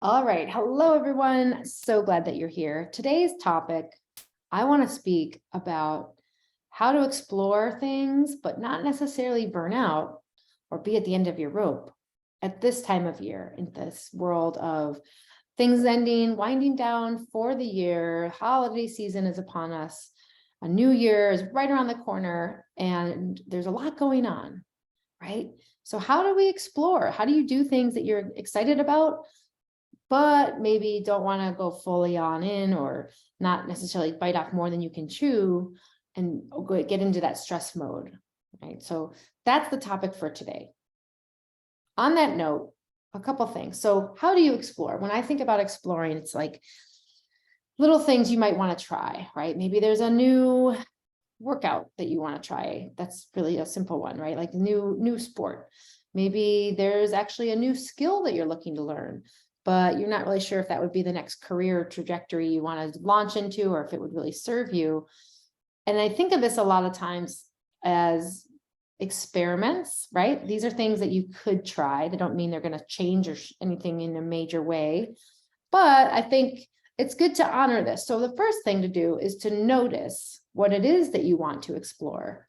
All right. Hello, everyone. So glad that you're here. Today's topic, I want to speak about how to explore things, but not necessarily burn out or be at the end of your rope at this time of year in this world of things ending, winding down for the year. Holiday season is upon us. A new year is right around the corner, and there's a lot going on, right? So how do we explore? How do you do things that you're excited about, but maybe don't want to go fully on in or not necessarily bite off more than you can chew and get into that stress mode, right? So that's the topic for today. On that note, a couple things. So how do you explore? When I think about exploring, it's like little things you might want to try, right? Maybe there's a new workout that you want to try. That's really a simple one, right? Like new sport. Maybe there's actually a new skill that you're looking to learn, but you're not really sure if that would be the next career trajectory you want to launch into, or if it would really serve you. And I think of this a lot of times as experiments, right? These are things that you could try. They don't mean they're going to change or anything in a major way, but I think it's good to honor this. So the first thing to do is to notice what it is that you want to explore.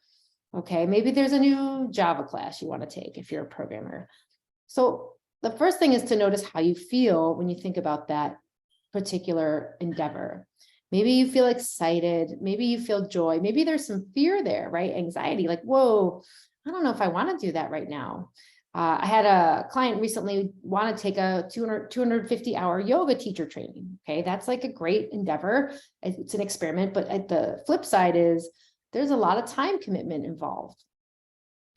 Okay, maybe there's a new Java class you want to take if you're a programmer. So the first thing is to notice how you feel when you think about that particular endeavor. Maybe you feel excited, maybe you feel joy, maybe there's some fear there, right? Anxiety, like, whoa, I don't know if I want to do that right now. I had a client recently want to take a 250-hour yoga teacher training. Okay, that's like a great endeavor. It's an experiment, but at the flip side is there's a lot of time commitment involved,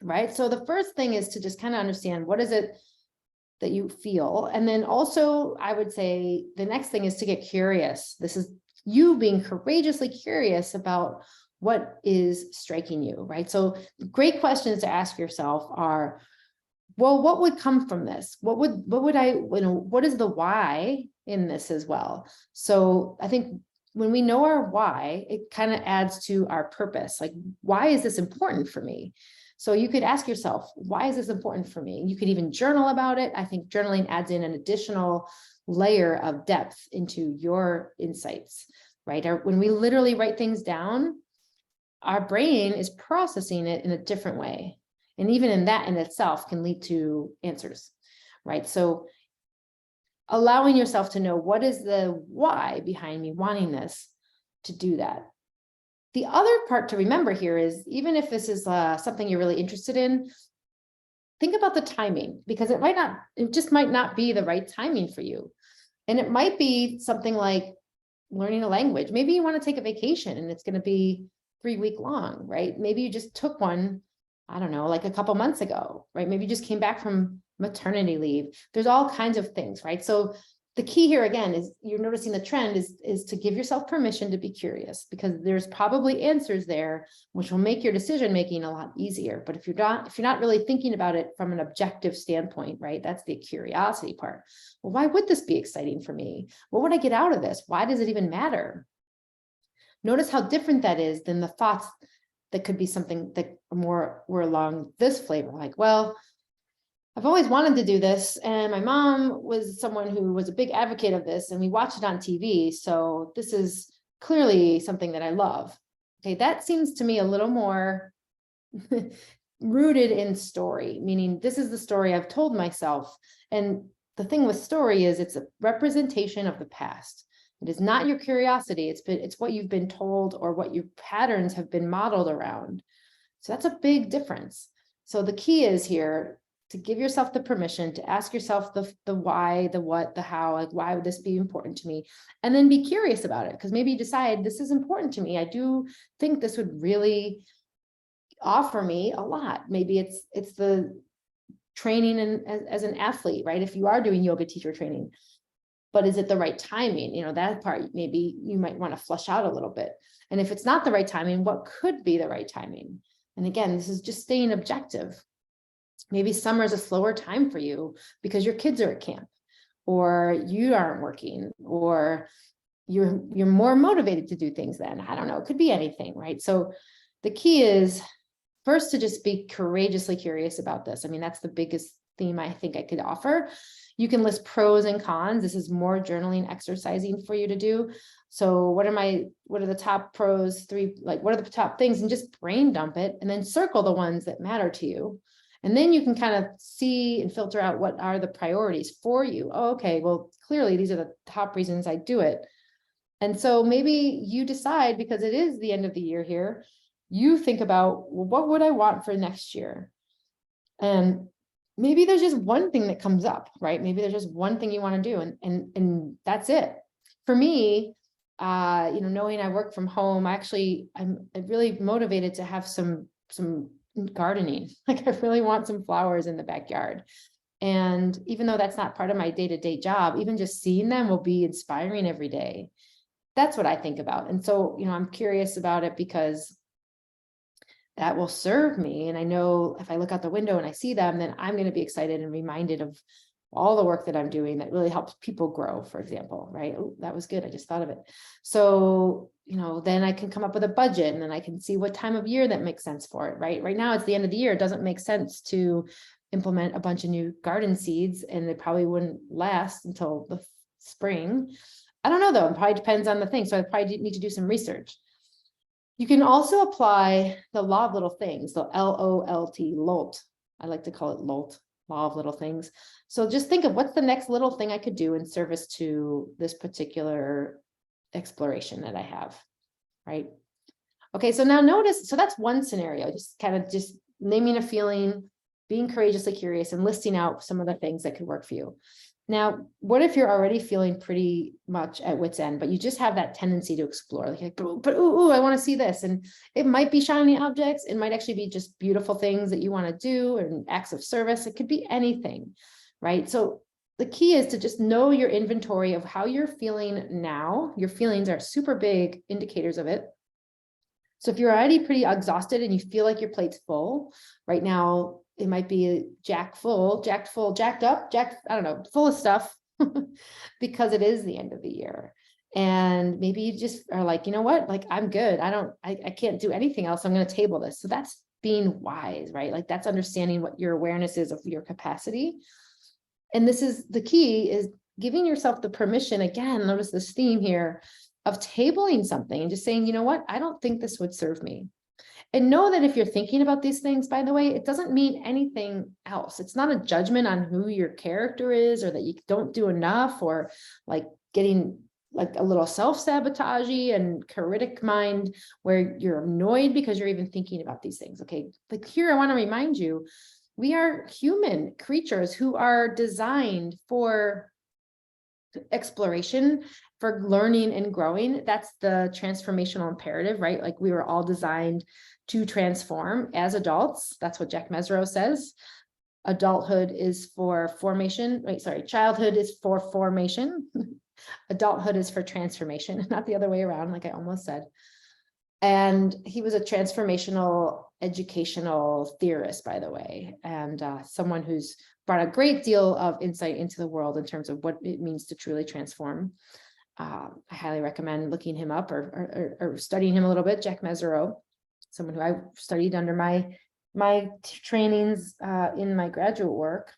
right? So the first thing is to just kind of understand what is it that you feel. And then also, I would say the next thing is to get curious. This is you being courageously curious about what is striking you, right? So great questions to ask yourself are, well, what would come from this? What would I, what is the why in this as well? So I think when we know our why, it kind of adds to our purpose. Like, why is this important for me? So you could ask yourself, why is this important for me? You could even journal about it. I think journaling adds in an additional layer of depth into your insights, right? When we literally write things down, our brain is processing it in a different way. And even in that in itself can lead to answers, right? So allowing yourself to know what is the why behind me wanting this, to do that. The other part to remember here is, even if this is something you're really interested in, think about the timing, because it just might not be the right timing for you. And it might be something like learning a language. Maybe you want to take a vacation and it's going to be 3-week long, right? Maybe you just took one, I don't know, like a couple months ago, right? Maybe you just came back from maternity leave. There's all kinds of things, right? So the key here again is, you're noticing the trend is to give yourself permission to be curious, because there's probably answers there which will make your decision making a lot easier. But if you're not really thinking about it from an objective standpoint, right? That's the curiosity part. Well, why would this be exciting for me? What would I get out of this? Why does it even matter? Notice how different that is than the thoughts that could be something that were along this flavor. Like, well, I've always wanted to do this, and my mom was someone who was a big advocate of this, and we watched it on TV. So this is clearly something that I love. Okay, that seems to me a little more rooted in story, meaning this is the story I've told myself. And the thing with story is it's a representation of the past. It is not your curiosity. It's what you've been told, or what your patterns have been modeled around. So that's a big difference. So the key is here to give yourself the permission to ask yourself the why, the what, the how, like, why would this be important to me? And then be curious about it, because maybe you decide this is important to me. I do think this would really offer me a lot. Maybe it's the training as an athlete, right? If you are doing yoga teacher training, but is it the right timing? That part maybe you might want to flush out a little bit. And if it's not the right timing, what could be the right timing? And again, this is just staying objective. Maybe summer is a slower time for you because your kids are at camp, or you aren't working, or you're more motivated to do things then. I don't know. It could be anything, right? So the key is first to just be courageously curious about this. I mean, that's the biggest theme I think I could offer. You can list pros and cons. This is more journaling, exercising for you to do. So what are the top pros, what are the top things, and just brain dump it and then circle the ones that matter to you. And then you can kind of see and filter out what are the priorities for you. Oh, okay, well, clearly these are the top reasons I do it. And so maybe you decide, because it is the end of the year here, you think about, well, what would I want for next year? And maybe there's just one thing that comes up, right? Maybe there's just one thing you want to do, and that's it. For me, knowing I work from home, I'm really motivated to have some gardening. Like, I really want some flowers in the backyard. And even though that's not part of my day-to-day job, even just seeing them will be inspiring every day. That's what I think about. And so, I'm curious about it because that will serve me. And I know if I look out the window and I see them, then I'm going to be excited and reminded of all the work that I'm doing that really helps people grow, for example, right? Oh, that was good. I just thought of it. So, then I can come up with a budget, and then I can see what time of year that makes sense for it, right? Right now, it's the end of the year. It doesn't make sense to implement a bunch of new garden seeds, and it probably wouldn't last until the spring. I don't know though. It probably depends on the thing. So I probably need to do some research. You can also apply the law of little things, the LOLT, LOLT. I like to call it LOLT, law of little things. So just think of what's the next little thing I could do in service to this particular exploration that I have, right? Okay, so now notice, so that's one scenario, just naming a feeling, being courageously curious, and listing out some of the things that could work for you. Now, what if you're already feeling pretty much at wit's end, but you just have that tendency to explore, but I want to see this. And it might be shiny objects. It might actually be just beautiful things that you want to do, and acts of service. It could be anything, right? So the key is to just know your inventory of how you're feeling now. Your feelings are super big indicators of it. So if you're already pretty exhausted and you feel like your plate's full right now, it might be jacked up, I don't know, full of stuff because it is the end of the year. And maybe you just are like, you know what, like, I'm good. I can't do anything else. I'm going to table this. So that's being wise, right? Like, that's understanding what your awareness is of your capacity. And this is the key, is giving yourself the permission, again, notice this theme here, of tabling something and just saying, you know what, I don't think this would serve me. And know that if you're thinking about these things, by the way, it doesn't mean anything else. It's not a judgment on who your character is, or that you don't do enough, or like getting like a little self-sabotagey and critic mind where you're annoyed because you're even thinking about these things. Okay, like, here I want to remind you, we are human creatures who are designed for exploration, for learning and growing. That's the transformational imperative, right? Like, we were all designed to transform as adults. That's what Jack Mezirow says. Adulthood is for formation, childhood is for formation. Adulthood is for transformation, not the other way around, like I almost said. And he was a transformational educational theorist, by the way, and someone who's brought a great deal of insight into the world in terms of what it means to truly transform. I highly recommend looking him up or studying him a little bit. Jack Mezirow, someone who I studied under my trainings in my graduate work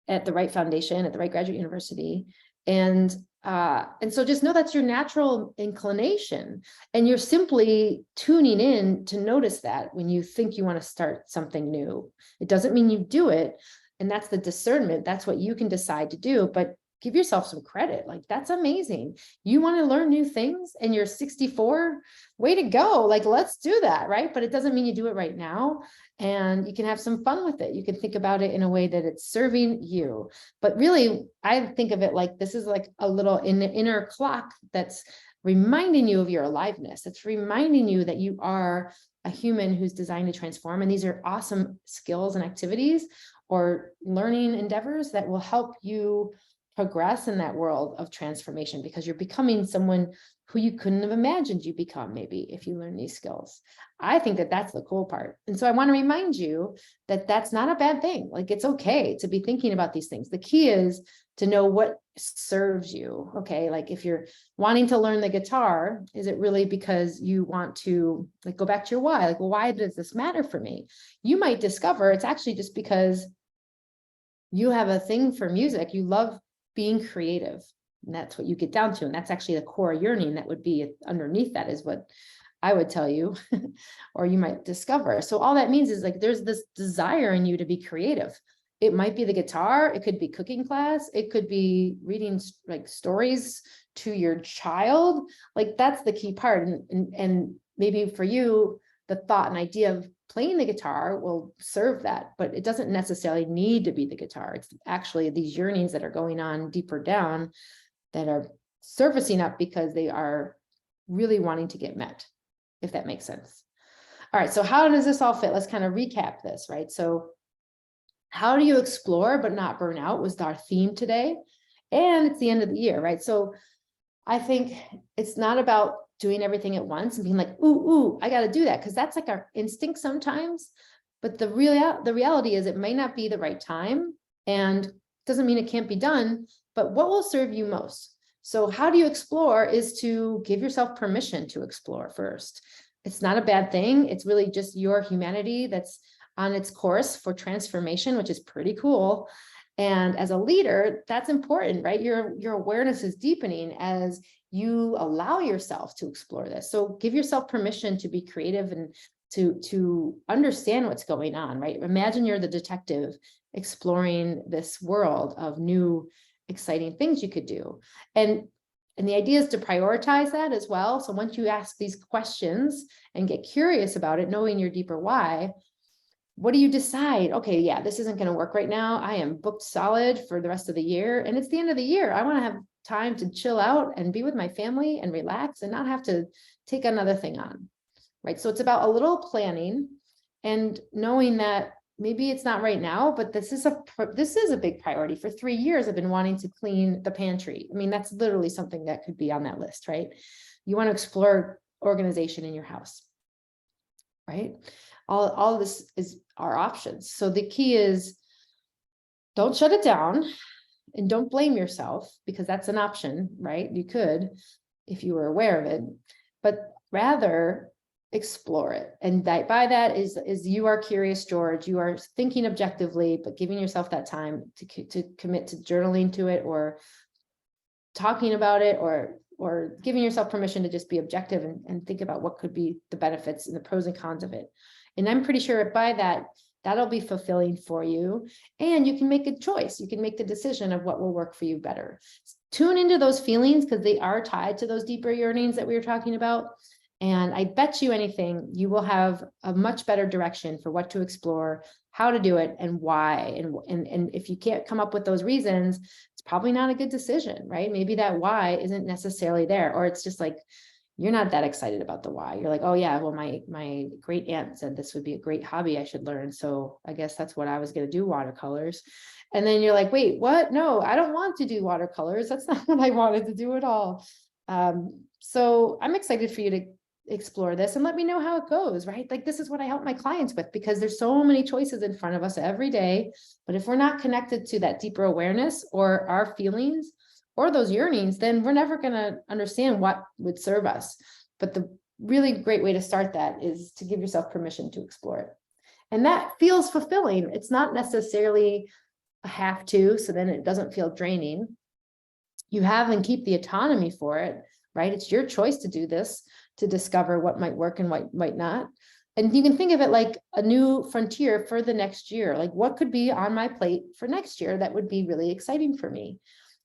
at the Wright Foundation, at the Wright Graduate University. And so just know that's your natural inclination, and you're simply tuning in to notice that when you think you want to start something new. It doesn't mean you do it, and that's the discernment. That's what you can decide to do, but give yourself some credit. Like, that's amazing. You want to learn new things and you're 64, way to go. Like, let's do that, right? But it doesn't mean you do it right now, and you can have some fun with it. You can think about it in a way that it's serving you. But really, I think of it like this is like a little inner clock that's reminding you of your aliveness. It's reminding you that you are a human who's designed to transform. And these are awesome skills and activities or learning endeavors that will help you progress in that world of transformation, because you're becoming someone who you couldn't have imagined you become, maybe, if you learn these skills. I think that that's the cool part. And so I want to remind you that that's not a bad thing. Like, it's okay to be thinking about these things. The key is to know what serves you. Okay. Like, if you're wanting to learn the guitar, is it really because you want to, like, go back to your why? Like, well, why does this matter for me? You might discover it's actually just because you have a thing for music. You love being creative. And that's what you get down to. And that's actually the core yearning that would be underneath that is what I would tell you, or you might discover. So all that means is like, there's this desire in you to be creative. It might be the guitar. It could be cooking class. It could be reading like stories to your child. Like that's the key part. And maybe for you, the thought and idea of playing the guitar will serve that, but it doesn't necessarily need to be the guitar. It's actually these yearnings that are going on deeper down that are surfacing up because they are really wanting to get met, if that makes sense. All right, so how does this all fit? Let's kind of recap this, right? So how do you explore but not burn out was our theme today. And it's the end of the year, right? So I think it's not about doing everything at once and being like, ooh, I got to do that. Because that's like our instinct sometimes. But the reality is it may not be the right time and doesn't mean it can't be done, but what will serve you most? So how do you explore is to give yourself permission to explore first. It's not a bad thing. It's really just your humanity that's on its course for transformation, which is pretty cool. And as a leader, that's important, right? Your awareness is deepening as you allow yourself to explore this. So give yourself permission to be creative and to understand what's going on, right? Imagine you're the detective exploring this world of new, exciting things you could do. And the idea is to prioritize that as well. So once you ask these questions and get curious about it, knowing your deeper why, what do you decide? Okay, yeah, this isn't going to work right now. I am booked solid for the rest of the year. And it's the end of the year. I want to have time to chill out and be with my family and relax and not have to take another thing on, right? So it's about a little planning and knowing that maybe it's not right now, but this is a big priority. For 3 years, I've been wanting to clean the pantry. I mean, that's literally something that could be on that list, right? You want to explore organization in your house, right? All of this is our options. So the key is don't shut it down and don't blame yourself because that's an option, right? You could, if you were aware of it, but rather explore it. And by that is you are curious, George, you are thinking objectively, but giving yourself that time to commit to journaling to it or talking about it or giving yourself permission to just be objective and think about what could be the benefits and the pros and cons of it. And I'm pretty sure by that, that'll be fulfilling for you. And you can make a choice. You can make the decision of what will work for you better. Tune into those feelings because they are tied to those deeper yearnings that we were talking about. And I bet you anything, you will have a much better direction for what to explore, how to do it, and why. And if you can't come up with those reasons, it's probably not a good decision, right? Maybe that why isn't necessarily there, or it's just like, you're not that excited about the why. You're like, oh yeah, well, my great aunt said this would be a great hobby I should learn. So I guess that's what I was going to do, watercolors. And then you're like, wait, what? No, I don't want to do watercolors. That's not what I wanted to do at all. So I'm excited for you to explore this and let me know how it goes, right? Like this is what I help my clients with because there's so many choices in front of us every day. But if we're not connected to that deeper awareness or our feelings or those yearnings, then we're never going to understand what would serve us. But the really great way to start that is to give yourself permission to explore it. And that feels fulfilling. It's not necessarily a have to, so then it doesn't feel draining. You have and keep the autonomy for it, right? It's your choice to do this, to discover what might work and what might not. And you can think of it like a new frontier for the next year. Like what could be on my plate for next year that would be really exciting for me?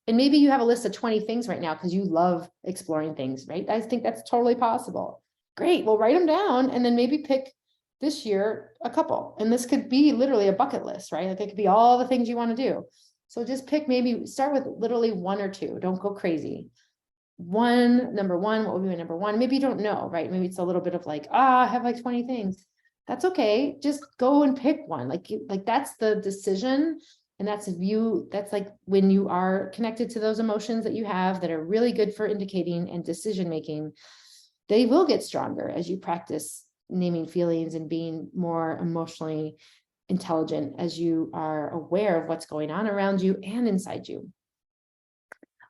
And maybe you have a list of 20 things right now because you love exploring things, right? I think that's totally possible. Great. Well, write them down and then maybe pick this year a couple. And this could be literally a bucket list, right? Like it could be all the things you want to do. So just pick, maybe start with literally 1 or 2. Don't go crazy. Number one, what would be my number one? Maybe you don't know, right? Maybe it's a little bit of like, I have like 20 things. That's okay. Just go and pick one. Like that's the decision. And that's like when you are connected to those emotions that you have that are really good for indicating and decision making, they will get stronger as you practice naming feelings and being more emotionally intelligent as you are aware of what's going on around you and inside you.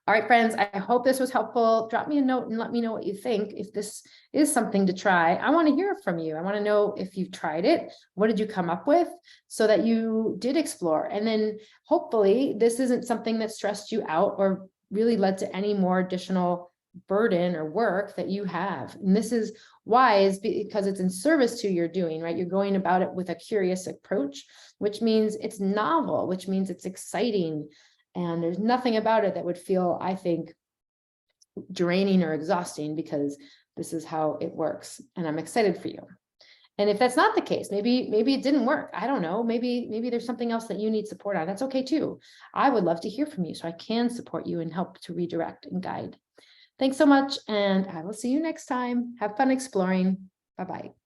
All right, friends, I hope this was helpful. Drop me a note and let me know what you think. If this is something to try, I want to hear from you. I want to know if you've tried it. What did you come up with so that you did explore? And then hopefully this isn't something that stressed you out or really led to any more additional burden or work that you have. And this is wise because it's in service to your doing, right? You're going about it with a curious approach, which means it's novel, which means it's exciting. And there's nothing about it that would feel, I think, draining or exhausting, because this is how it works. And I'm excited for you. And if that's not the case, maybe it didn't work. I don't know. Maybe there's something else that you need support on. That's okay too. I would love to hear from you so I can support you and help to redirect and guide. Thanks so much. And I will see you next time. Have fun exploring. Bye-bye.